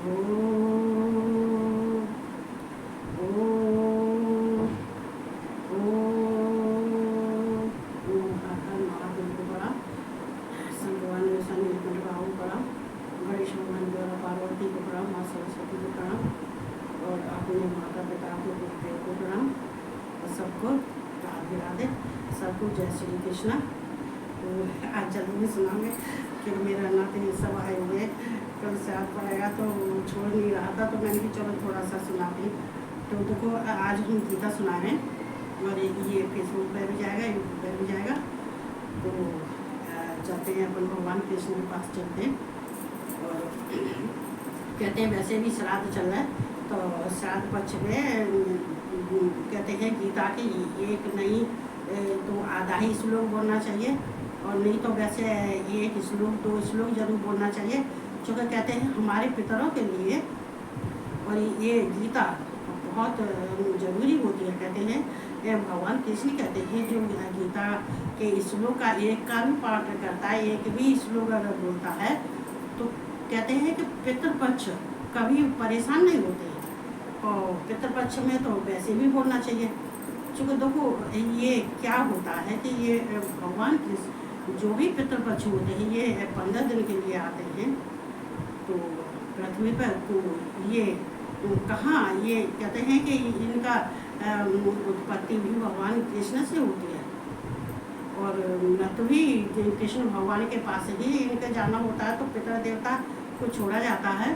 ओम ओम ओम ओम हर हर महादेव को प्रणाम। संगवान नीलकंठ राहु प्रणाम। गणेश भगवान द्वारा पार्वती को प्रणाम। माँ सरस्वती को प्रणाम और अपने माता पिता को गुरुदेव को प्रणाम और सबको राधे राधे। सबको जय श्री कृष्णा। तो आज जल्दी में सुनाऊंगे कि मेरा नाती सब आए हुए कल से आज पड़ेगा तो छोड़ नहीं रहा था, तो मैंने भी चलो थोड़ा सा सुनाती। तो देखो आज हम गीता सुना रहे हैं और ये फेसबुक पर भी जाएगा, यूट्यूब पर भी जाएगा। तो चलते हैं अपन भगवान कृष्ण के पास चलते हैं और कहते हैं वैसे भी श्राद्ध चल रहा है तो श्राद्ध पक्ष में कहते हैं गीता की एक नई तो आधा ही श्लोक बोलना चाहिए और नहीं तो वैसे एक श्लोक दो श्लोक जरूर बोलना चाहिए, क्योंकि कहते हैं हमारे पितरों के लिए और ये गीता बहुत जरूरी होती है। कहते हैं भगवान कृष्ण कहते हैं जो गीता के श्लोक का एक का भी पाठ करता है, एक भी श्लोक अगर बोलता है तो कहते हैं कि पितृपक्ष कभी परेशान नहीं होते हैं और पितृपक्ष में तो वैसे भी बोलना चाहिए। क्योंकि देखो ये क्या होता है कि ये भगवान कृष्ण जो भी पितृपक्ष होते हैं ये 15 दिन के लिए आते हैं तो पृथ्वी पर। तो ये कहाँ ये कहते हैं कि इनका उत्पत्ति भी भगवान कृष्ण से होती है और न तो भी कृष्ण भगवान के पास ही इनके जाना होता है तो पितर देवता को छोड़ा जाता है।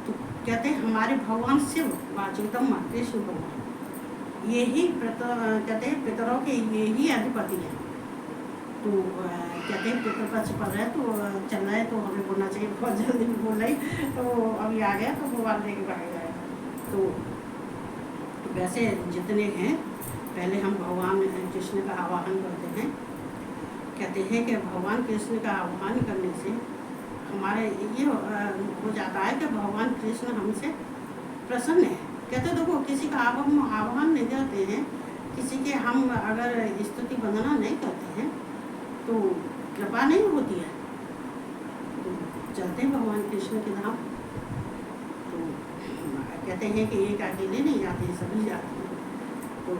तो कहते हैं हमारे भगवान शिव वाचुतम कृष्ण भगवान यही कहते हैं पितरों के यही अधिपति है। तो कहते हैं पितृपक्ष पढ़ रहे तो चल रहा है तो हमें बोलना चाहिए, बहुत जल्दी भी बोल रही तो अभी आ गया तो भगवान लेके भाग जाएगा। तो वैसे जितने हैं पहले हम भगवान कृष्ण का आवाहन करते हैं। कहते हैं कि भगवान कृष्ण का आवाहन करने से हमारे ये हो जाता है कि भगवान कृष्ण हमसे प्रसन्न है। कहते देखो किसी का हम आह्वान नहीं करते हैं, किसी के हम अगर स्तुति वंदना नहीं करते हैं तो कृपा नहीं होती है। तो चलते हैं भगवान कृष्ण के धाम। तो कहते हैं कि एक अकेले नहीं जाते सभी जाते हैं। तो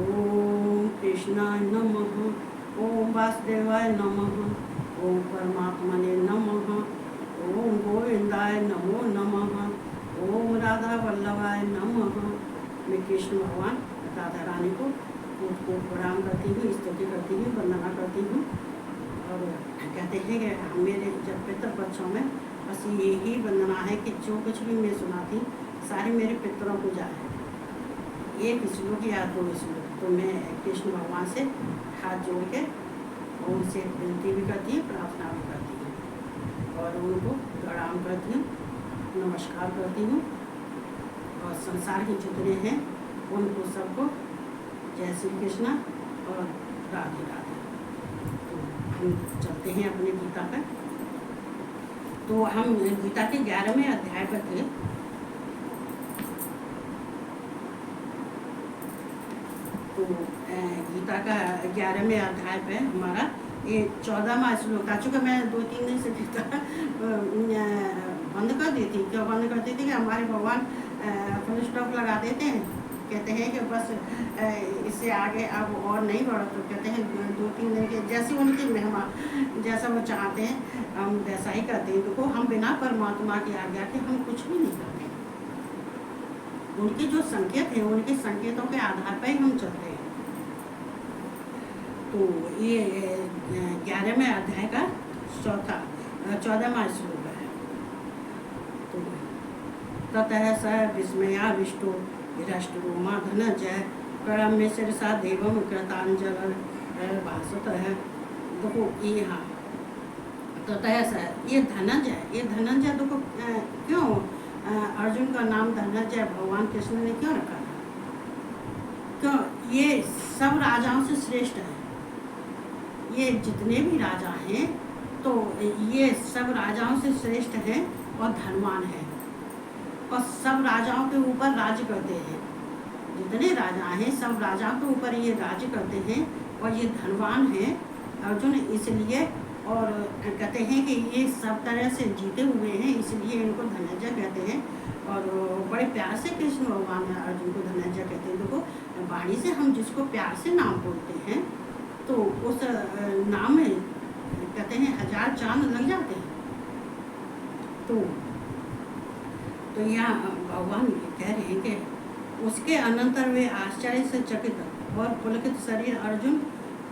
ओम कृष्णाय नमः, ओम वासुदेवाय नमः, ओम परमात्मने नमः, ओम गोविंदाय नमो नमः, ओम राधा वल्लभाय नमः। मैं कृष्ण भगवान राधा रानी को प्रणाम करती हूँ, स्तुति करती हूँ, वंदना करती हूँ। और कहते हैं कि मेरे जब पितृपक्षों में बस यही वंदना है कि जो कुछ भी मैं सुनाती सारी मेरे पितरों को जाए। एक श्लोक या दो श्लोक तो मैं कृष्ण भगवान से हाथ जोड़ के उनसे विनती भी करती हूँ, प्रार्थना भी करती हूँ और उनको प्रणाम करती हूँ, नमस्कार करती हूँ। और संसार के जितने हैं उनको सबको जय श्री कृष्णा और राधे राधे। तो हम चलते हैं अपने गीता पर। तो हम गीता के 11वें अध्याय पर थे। तो गीता का 11वें अध्याय पे हमारा ये 14वां श्लोक था। चूँकि मैं 2-3 दिन से गीता बंद कर दी थी। क्यों बंद करती थी कि हमारे भगवान फुल स्टॉप लगा देते हैं, कहते हैं कि बस इससे आगे अब और नहीं बढ़ो। तो कहते हैं 2-3 दिन के जैसे उनकी महिमा जैसा वो चाहते हैं हम वैसा ही करते हैं। देखो हम बिना परमात्मा की आज्ञा के हम कुछ भी नहीं करते। उनके जो संकेत हैं उनके संकेतों के आधार पर ही हम चलते हैं। तो ये 11वें अध्याय का 14वां श्लोक है। तो ततः स विस्मयाविष्टो विराष्ट्रोमा धनंजय प्रणम्य शिरसा देवम कृतांजल भाषत है। देखो ये हाँ ततः स ये धनंजय देखो क्यों अर्जुन का नाम धनंजय भगवान कृष्ण ने क्यों रखा था? क्यों? ये सब राजाओं से श्रेष्ठ है। ये जितने भी राजा हैं तो ये सब राजाओं से श्रेष्ठ हैं और धनवान हैं और सब राजाओं के ऊपर राज्य करते हैं। जितने राजा हैं सब राजाओं के ऊपर ये राज्य करते हैं और ये धनवान हैं। अर्जुन इसलिए और कहते हैं कि ये सब तरह से जीते हुए हैं, इसलिए इनको धनंजय कहते हैं। और बड़े प्यार से कृष्ण भगवान अर्जुन को धनंजय कहते हैं। देखो, वाणी से हम जिसको प्यार से नाम बोलते हैं तो उस नाम में कहते हैं 1000 चांद लग जाते हैं। तो यहाँ भगवान कह रहे हैं कि उसके अनंतर वे आश्चर्य से चकित और पुलकित शरीर अर्जुन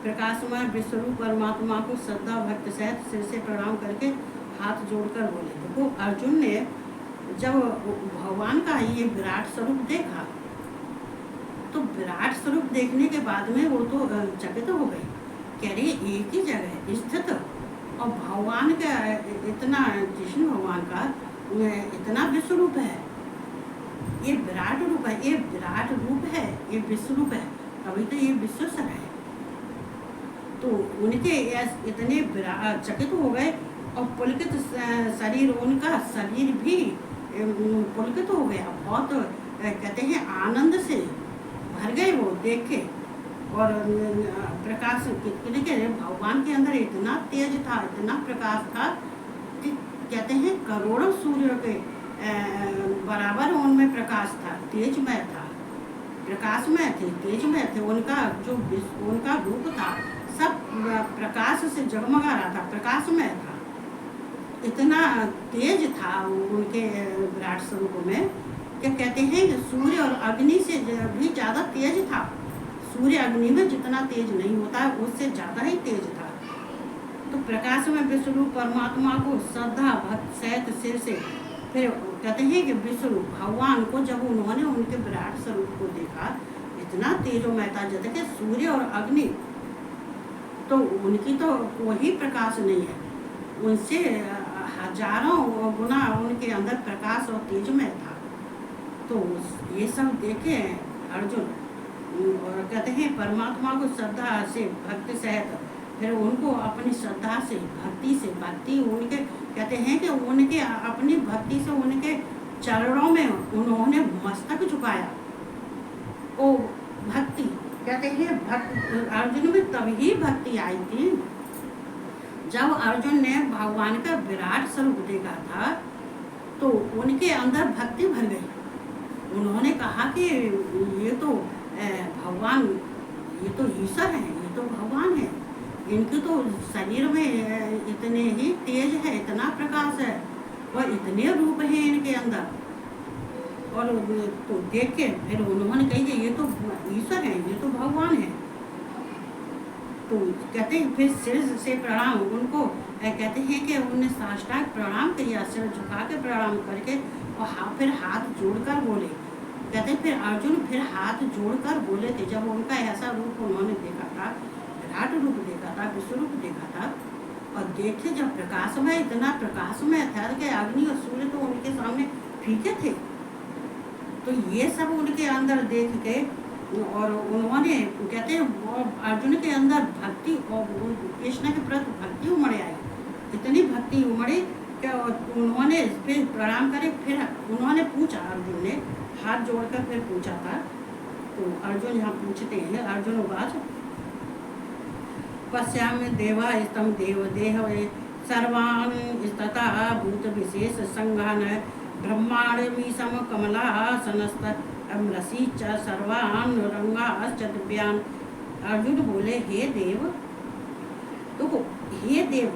प्रकाशमय विश्वरूप परमात्मा को श्रद्धा भक्ति सहित सिर से प्रणाम करके हाथ जोड़कर बोले। देखो, अर्जुन ने जब भगवान का ये विराट स्वरूप देखा तो विराट स्वरूप देखने के बाद में वो तो चकित हो गए। कह रहे एक ही जगह स्थित और भगवान का इतना, कृष्ण भगवान का इतना विश्व रूप है, ये विराट रूप है, ये विराट रूप है, ये विश्व रूप है, अभी तो ये विश्वेश्वर है। तो उनके इतने चकित हो गए और पुलकित शरीर, उनका शरीर भी पुलकित हो गया, बहुत कहते हैं आनंद से भर गए वो देख के। और प्रकाश के भगवान के अंदर इतना तेज था, इतना प्रकाश था कि कहते हैं करोड़ों सूर्य के बराबर उनमें प्रकाश था, तेजमय था, प्रकाशमय थे, तेजमय थे। उनका रूप था सब प्रकाश से जगमगा रहा था, प्रकाशमय था, इतना तेज था उनके विराट स्वरूप में। क्या कहते हैं कि सूर्य और अग्नि से भी ज़्यादा तेज था। सूर्य अग्नि में जितना तेज नहीं होता है उससे ज़्यादा ही तेज था। तो प्रकाश में विश्वरूप परमात्मा को श्रद्धा भक्ति सहित सिर से, फिर कहते हैं कि विश्वरूप भगवान को जब उन्होंने उनके विराट स्वरूप को देखा, इतना तेजोमय था जैसे कि सूर्य और अग्नि, तो उनकी तो कोई प्रकाश नहीं है, उनसे हजारों गुना उनके अंदर प्रकाश और तेजमय था। तो ये सब देखे अर्जुन और कहते हैं परमात्मा को श्रद्धा से भक्ति सहित, फिर उनको अपनी श्रद्धा से भक्ति उनके कहते हैं कि उनके अपनी भक्ति से उनके चरणों में उन्होंने मस्तक झुकाया। ओ भक्ति, कहते हैं भक्ति अर्जुन में तभी भक्ति आई थी जब अर्जुन ने भगवान का विराट स्वरूप देखा था, तो उनके अंदर भक्ति भर गई। उन्होंने कहा कि ये तो भगवान, ये तो ईश्वर है, ये तो भगवान है, इनके तो शरीर में इतने ही तेज है, इतना प्रकाश है और इतने रूप हैं इनके अंदर। और तो देख के फिर उन्होंने कही कि ये तो ईश्वर है, ये तो भगवान है। तो कहते हैं फिर सिर से प्रणाम, उनको कहते हैं कि उन्होंने साष्टांग प्रणाम किया, सिर झुका के प्रणाम करके और फिर हाथ जोड़कर बोले। कहते हैं फिर अर्जुन फिर हाथ जोड़कर बोले थे जब उनका ऐसा रूप उन्होंने देखा था, विराट रूप देखा था, विश्व रूप देखा था। और देखे जब प्रकाशमय, इतना प्रकाशमय था कि अग्नि और सूर्य तो उनके सामने फीके थे। तो ये सब उनके अंदर देख के और उन्होंने कहते हैं अर्जुन के अंदर भक्ति और कृष्ण के प्रति भक्ति उमड़ आई, इतनी भक्ति उमड़ी कि उन्होंने फिर प्रणाम करे। फिर उन्होंने पूछा, अर्जुन ने हाथ जोड़कर फिर पूछा था। तो अर्जुन यहाँ पूछते हैं, अर्जुन उवाच पश्यामि देवा स्तम देवदेह सर्वान् तथा भूत विशेष संघान ब्रह्माण्डमीशम कमलासनस्त अमरसी च सर्वान् रंगाश्च दिव्यान्। अर्जुन बोले, हे देव, तो हे देव,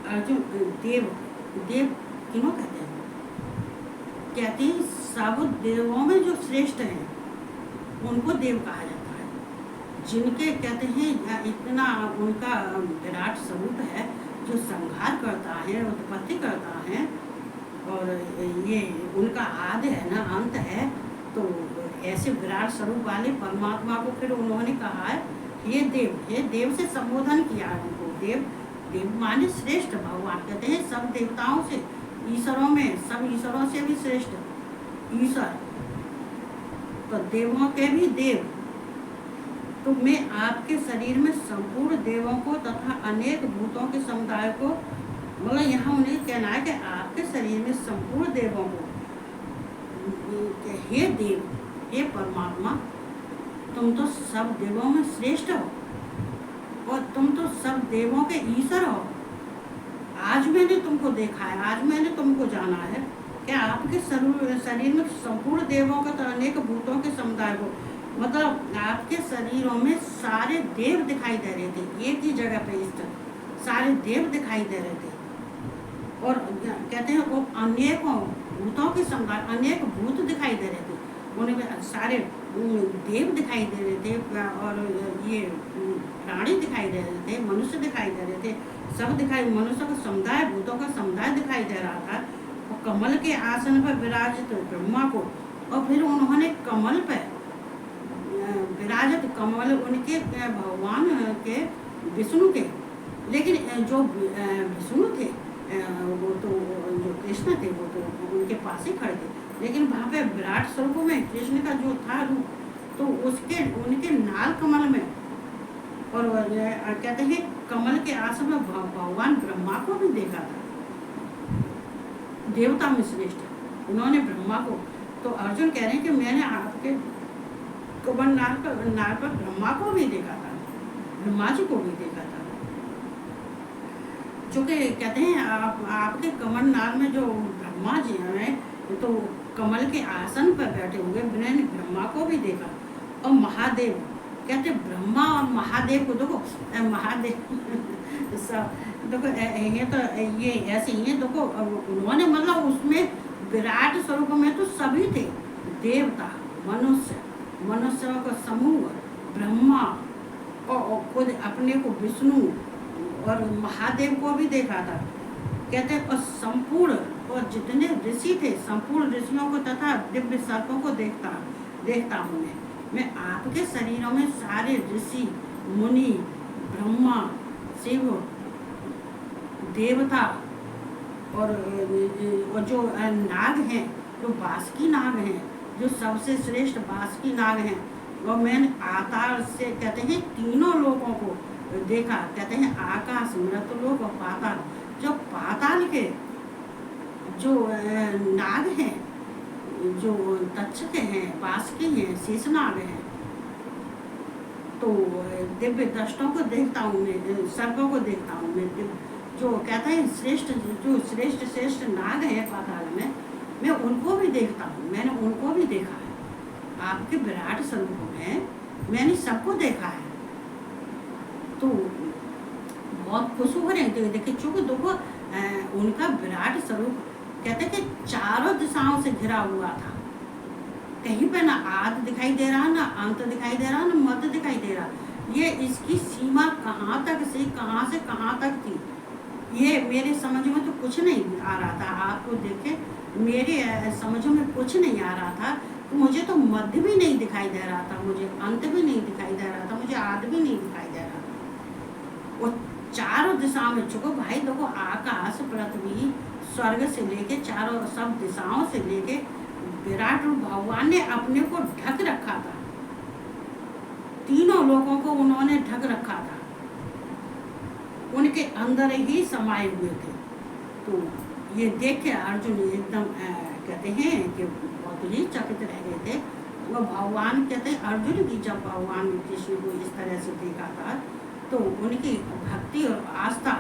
अर्जुन देव, देव किन्हों कहते हैं? कहते हैं सब देवों में जो श्रेष्ठ हैं उनको देव कहा जाता है, जिनके कहते हैं इतना उनका विराट स्वरूप है, जो संहार करता है, उत्पत्ति करता है और ये उनका आदि है ना, अंत है। तो ऐसे विराट स्वरूप वाले परमात्मा को फिर उन्होंने कहा है हे देव, हे देव से संबोधन किया उनको। देव, देव माने श्रेष्ठ भगवान, कहते हैं सब देवताओं से, ईश्वरों में सब ईश्वरों से भी श्रेष्ठ ईश्वर, तो देवों के भी देव। तो मैं आपके शरीर में संपूर्ण देवों को तथा अनेक भूतों के समुदाय को, मतलब यहाँ उन्हें कहना है कि आपके शरीर में संपूर्ण देवों को, हे देव, हे परमात्मा, तुम तो सब देवों में श्रेष्ठ हो। और तुम तो सब देवों के ईश्वर हो। आज मैंने तुमको देखा है, आज मैंने तुमको जाना है। क्या आपके शरीर में संपूर्ण देवों का, तो अनेक भूतों के समुदाय को, मतलब आपके शरीरों में सारे देव दिखाई दे रहे थे, एक ही जगह पे स्थित सारे देव दिखाई दे रहे थे। और कहते हैं वो अनेकों भूतों के समुदाय, अनेक भूत दिखाई दे रहे थे, उनमें सारे देव दिखाई दे रहे थे, और ये प्राणी दिखाई दे रहे थे, मनुष्य दिखाई दे रहे थे, सब दिखाई, मनुष्य का समुदाय, भूतों का समुदाय दिखाई दे रहा था। और कमल के आसन पर विराजित ब्रह्मा को, और फिर उन्होंने कमल पर विराजित, कमल उनके भगवान के विष्णु के, लेकिन जो विष्णु थे वो तो, जो कृष्ण थे वो तो उनके पास ही खड़े थे, लेकिन वहाँ पे विराट स्वरूप में कृष्ण का जो था रूप, तो उसके उनके नाल कमल में, और कहते हैं कमल के आसन में भगवान ब्रह्मा को भी देखा था, देवता में श्रेष्ठ उन्होंने ब्रह्मा को। तो अर्जुन कह रहे हैं कि मैंने आपके कमल नाल पर ब्रह्मा को भी देखा था, ब्रह्मा जी को भी देखा था। चूँकि कहते हैं आपके कमल नाल में जो ब्रह्मा जी हैं, तो कमल के आसन पर बैठे हुए मैंने ब्रह्मा को भी देखा। और महादेव, कहते ब्रह्मा और महादेव को देखो, महादेव देखो ये तो ये ऐसे ही है, देखो उन्होंने मतलब उसमें विराट स्वरूप में तो सभी थे, देवता, मनुष्य, मनुष्यों का समूह, ब्रह्मा, और खुद अपने को विष्णु और महादेव को भी देखा था। कहते हैं और संपूर्ण, और जितने ऋषि थे, संपूर्ण ऋषियों को तथा दिव्य सर्पों को देखता हूँ मैं आपके शरीरों में सारे ऋषि, मुनि, ब्रह्मा, शिव, देवता, और जो नाग हैं, जो बासुकी नाग हैं, जो सबसे श्रेष्ठ बासुकी नाग हैं, और मैंने आकार से, कहते हैं तीनों लोगों को देखा। कहते हैं आकाश, मृतलोक और पाताल। जो पाताल के जो नाग हैं, जो तक्षक हैं, बासुकी हैं, शेषनाग हैं, तो दिव्य दृष्टों को देखता हूँ मैं, सर्पों को देखता हूँ मैं, जो कहते हैं श्रेष्ठ, जो श्रेष्ठ नाग हैं पाताल में, मैं उनको भी देखता हूँ, मैंने उनको भी देखा है। आपके विराट स्वरूप में मैंने सबको देखा है। तो बहुत खुश हो रहे हैं, देखिए चूँकि देखो उनका विराट स्वरूप, कहते कि चारों दिशाओं से घिरा हुआ था, कहीं पे ना आदि दिखाई दे रहा, ना अंत दिखाई दे रहा, ना मध्य दिखाई दे रहा। ये इसकी सीमा कहाँ से कहाँ तक थी, ये मेरे समझ में तो कुछ नहीं आ रहा था। आपको देखे मेरे समझ में कुछ नहीं आ रहा था, तो मुझे तो मध्य भी नहीं दिखाई दे रहा था, मुझे अंत भी नहीं दिखाई दे रहा था, मुझे आदि भी नहीं दिखाई दे रहा था। वो चारों दिशाओं में, चुको भाई देखो आकाश, पृथ्वी, स्वर्ग से लेके चारों सब दिशाओं से लेके विराट रूप भगवान ने अपने को ढक रखा था, तीनों लोगों को उन्होंने ढक रखा था, उनके अंदर ही समाये हुए थे। तो ये देख के अर्जुन एकदम कहते हैं कि बहुत ही चकित रह गए थे। वो भगवान कहते हैं अर्जुन की, जब भगवान कृष्ण को इस तरह से देखा था, तो उनकी भक्ति और आस्था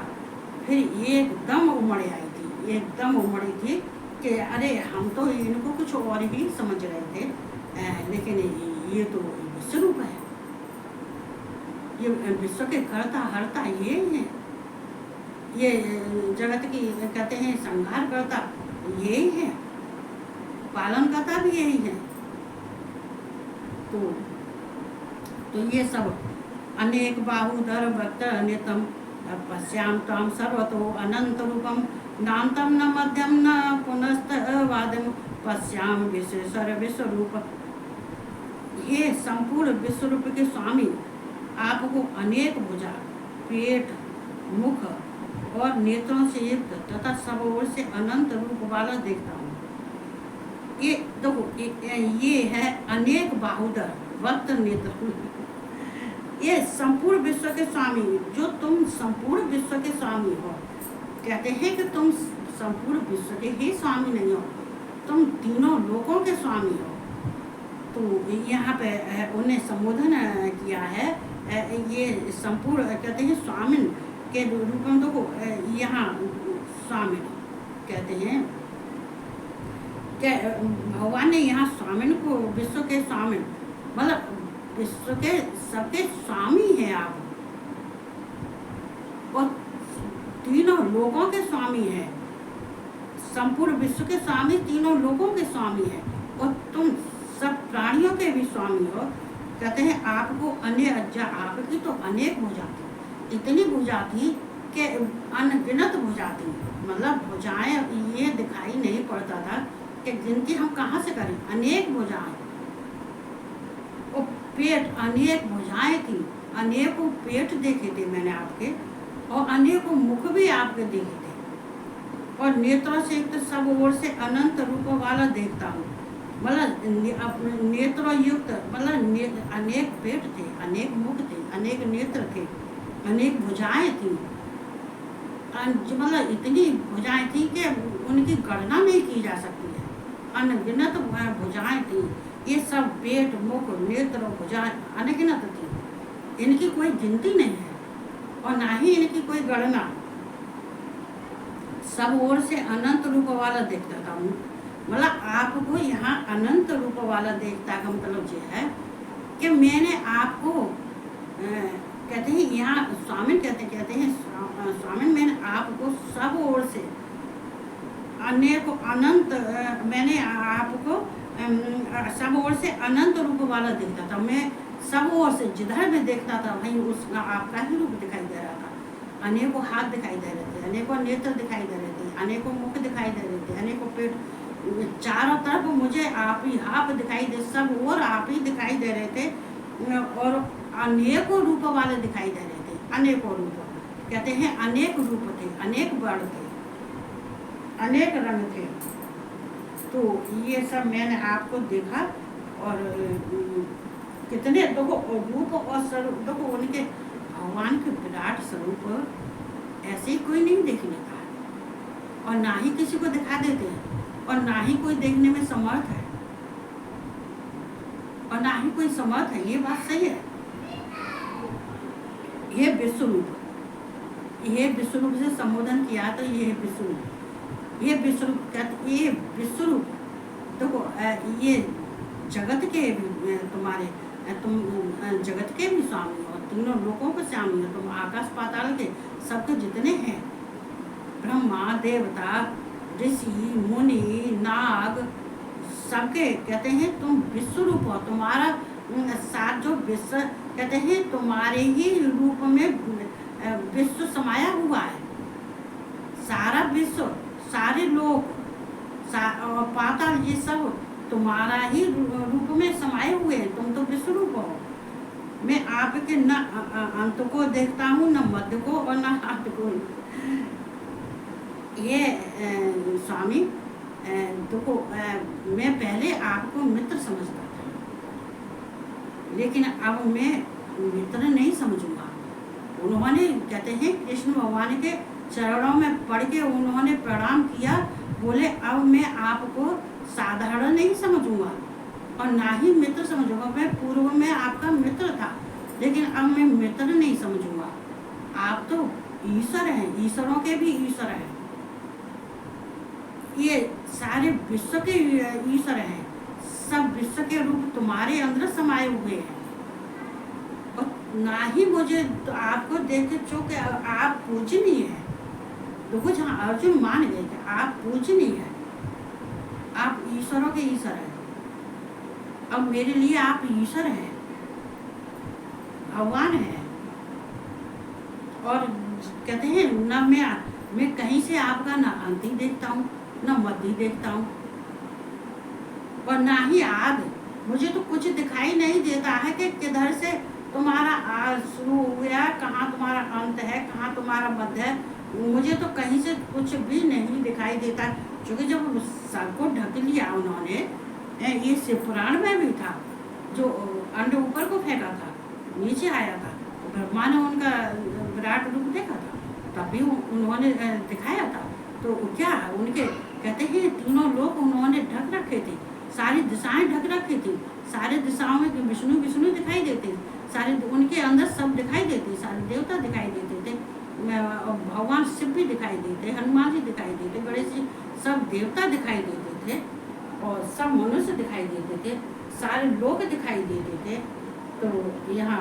फिर एकदम उमड़ आई थी, एकदम उमड़ी थी कि अरे हम तो इनको कुछ और ही समझ रहे थे, लेकिन ये तो विश्व रूप है, ये विश्व के कर्ता हर्ता ये हैं, ये जगत की कहते हैं संहार करता यही है, पालन करता भी यही है। तो ये सब अनेक बाहुधर भक्त नितम पश्याम तम सर्वतो अनंत रूपम नान्तम न मध्यम न पुनस्तवादम पश्याम विश्वेश्वर विश्वरूप। ये संपूर्ण विश्वरूप के स्वामी, आपको अनेक भुजा, पेट, मुख और नेत्रों से युक्त तथा सब ओर से अनंत रूप वाला देखता हूँ। ये देखो ये है अनेक बाहुधर वक्त नेत्र, ये संपूर्ण विश्व के स्वामी, जो तुम संपूर्ण विश्व के स्वामी हो। कहते हैं कि तुम संपूर्ण विश्व के ही स्वामी नहीं हो, तुम तीनों लोकों के स्वामी हो। तो यहाँ पे उन्हें संबोधन किया है ये संपूर्ण कहते हैं स्वामिन के रूप में। देखो यहाँ स्वामिन कहते हैं कि भगवान ने यहाँ स्वामिन को विश्व के स्वामिन मतलब विश्व के सबके स्वामी हैं आप, और तीनों लोगों के स्वामी हैं। संपूर्ण विश्व के स्वामी तीनों लोगों के स्वामी हैं, और तुम सब प्राणियों के भी स्वामी हो। कहते हैं आपको अनेक आपकी तो अनेक भुजा थी, इतनी भुजा थी कि अनगिनत भुजा थी। मतलब भुजाएं ये दिखाई नहीं पड़ता था कि गिनती हम कहाँ से करें, अनेक भुजाएं। और पेट अनेक भुजाएं थी, अनेकों पेट देखे थे मैंने आपके, और अनेकों मुख भी आपके देखे थे। और नेत्रों से एक तो सब ओर से अनंत रूप वाला देखता हूँ। मतलब नेत्रों युक्त मतलब अनेक पेट थे, अनेक मुख थे, अनेक नेत्र थे, अनेक भुजाएं थी। मतलब इतनी भुजाएं थी कि उनकी गणना नहीं की जा सकती है, अनगिनत भुजाएं थी। ये सब पेट मुख नेत्र भुजाएं अनगिनत थी, इनकी कोई गिनती नहीं है और ना ही इनकी कोई गणना। सब ओर से अनंत रूप वाला देखता था। मतलब आपको यहाँ अनंत रूप वाला देखता का मतलब ये है कि मैंने आपको कहते हैं यहाँ स्वामी कहते हैं स्वामी मैंने आपको सब ओर से अनेक अनंत मैंने आपको सब ओर से अनंत रूप वाला देखता था। मैं सब ओर से जिधर भी देखता था भाई उसका आपका ही रूप दिखाई दे रहा था। अनेकों हाथ दिखाई दे रहे थे, अनेकों नेत्र दिखाई दे रहे थे, अनेकों मुख दिखाई दे रहे थे, अनेकों पेट, चारों तरफ मुझे आप ही आप दिखाई दे, सब और आप ही दिखाई दे रहे थे। और अनेकों रूप वाले दिखाई दे रहे थे, अनेकों रूप। कहते हैं अनेक रूप थे, अनेक वर्ण थे, अनेक रंग थे। तो ये सब मैंने आपको देखा। और कितने देखो रूप और स्वरूप, देखो उनके भगवान के विराट स्वरूप ऐसे ही कोई नहीं देख लेता है, और ना ही किसी को दिखा देते हैं, और ना ही कोई देखने में समर्थ है, और ना ही कोई समर्थ है। ये बात सही है। ये विश्वरूप, ये विश्वरूप से संबोधन किया तो ये विश्वरूप, ये विश्वरूप कहते, ये विश्वरूप देखो ये जगत के भी तुम्हारे तुम जगत के भी स्वामी हो, तीनों लोगों के स्वामी हो, तुम आकाश पाताल के सबके जितने हैं, ब्रह्मा देवता ऋषि मुनि नाग सबके कहते हैं तुम विश्व रूप हो। तुम्हारा साथ जो विश्व कहते हैं तुम्हारे ही रूप में विश्व समाया हुआ है। सारा विश्व, सारे लोग पाताल ये सब तुम्हारा ही रूप में समाये हुए हैं। तुम तो विश्व रूप हो। मैं आपके न अंत को देखता हूँ, न मध्य को और न अंत को। ये स्वामी देखो मैं पहले आपको मित्र समझता था, लेकिन अब मैं मित्र नहीं समझूंगा। उन्होंने कहते हैं कृष्ण भगवान के चरणों में पड़ के उन्होंने प्रणाम किया, बोले अब मैं आपको साधारण नहीं समझूंगा और ना ही मित्र समझूंगा। मैं पूर्व में आपका मित्र था, लेकिन अब मैं मित्र नहीं समझूंगा। आप तो ईश्वर हैं, ईश्वरों के भी ईश्वर हैं। ये सारे विश्व के ईश्वर हैं, सब विश्व के रूप तुम्हारे अंदर समाये हुए हैं। और ना ही मुझे तो आपको देख के चूंकि आप पूजनीय है, देखो जहाँ अर्जुन मान गए कि आप पूजनीय है, आप ईश्वरों के ईश्वर हैं। अब मेरे लिए आप ईश्वर हैं, भगवान हैं। और कहते हैं न मैं कहीं से आपका ना अंत ही देखता हूँ, न मध्य देखता हूँ, और ना ही आग। मुझे तो कुछ दिखाई नहीं देता है कि किधर से तुम्हारा आग शुरू हुआ, कहाँ तुम्हारा अंत है, कहाँ तुम्हारा मध्य है। मुझे तो कहीं से कुछ भी नहीं दिखाई देता, क्योंकि जब सबको ढक लिया उन्होंने, ये शिव पुराण में भी था, जो अंड ऊपर को फेंका था, नीचे आया था, तो ब्रह्मा ने उनका विराट रूप देखा था, तब भी उन्होंने दिखाया था। तो क्या उनके कहते हैं तीनों लोग उन्होंने ढक रखे थे, सारी दिशाएं ढक रखी थी, सारे दिशाओं में विष्णु विष्णु दिखाई देते, सारे उनके अंदर सब दिखाई देते, सारे देवता दिखाई देते थे, भगवान शिव भी दिखाई देते, हनुमान जी दिखाई देते, गणेश जी, सब देवता दिखाई देते थे और सब मनुष्य दिखाई देते थे, सारे लोग दिखाई देते थे। तो यहाँ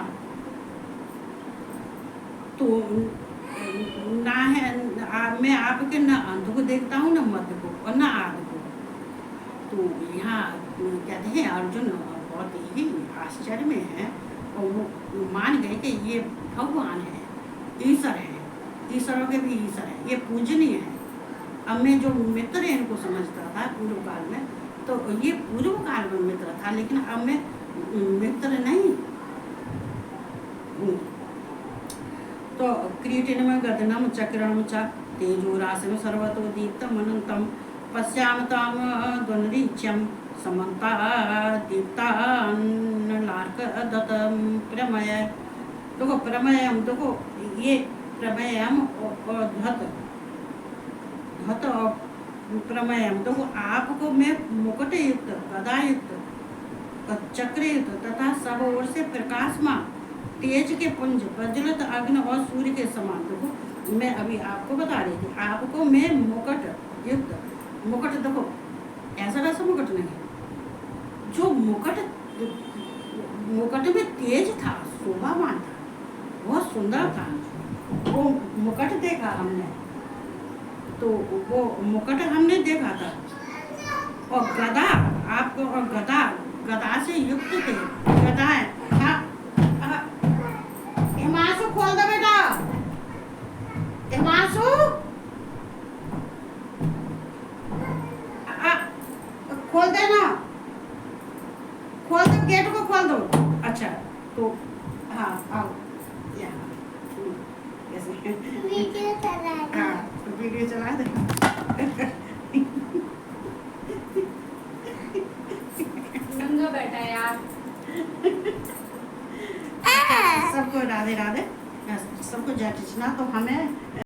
तो ना है मैं आपके न अंत को देखता हूँ, न मध्य को और न आदि को। तो यहाँ कहते हैं अर्जुन बहुत ही आश्चर्य में है और वो मान गए कि ये भगवान है, ईश्वर है, ईश्वरों के भी ईश्वर है, ये पूजनीय है। अब मैं जो मित्र है इनको समझता था पूर्व काल में, तो ये पूर्व काल में मित्र था, लेकिन अब मैं मित्र नहीं हूँ। तो क्रीटिनम गगनम चक्रणम च तेजोराशिम सर्वतो दीप्तम अनंतम पश्यामताम द्वनरीच्यम समन्ता दीप्तान्नलार्कदत्तम प्रमय। देखो प्रमयम, देखो ये प्रमयम और धत और प्रमयम, देखो आपको मैं मुकुट युक्त, गदा युक्त, चक्र युक्त तथा सब ओर से प्रकाशमान तेज के पुंज, प्रज्वलित अग्नि और सूर्य के समान। देखो मैं अभी आपको बता रही थी, आपको मैं मुकुट युक्त, मुकुट देखो ऐसा वैसा मुकुट नहीं, जो मुकुट में तेज था, शोभावान था, बहुत सुंदर था, वो मुकुट देखा हमने, तो वो मुकुट हमने देखा था। और गदा आपको, और गदा से युक्त थे, गदाएं। हिमांशु खोल दो बेटा, हिमांशु खोल देना, खोल दो, गेट को खोल दो। अच्छा तो हाँ आओ यहाँ, वीडियो चला दे। नंगा बैठा यार। सबको राधे राधे, सबको जय कृष्णा। तो हमें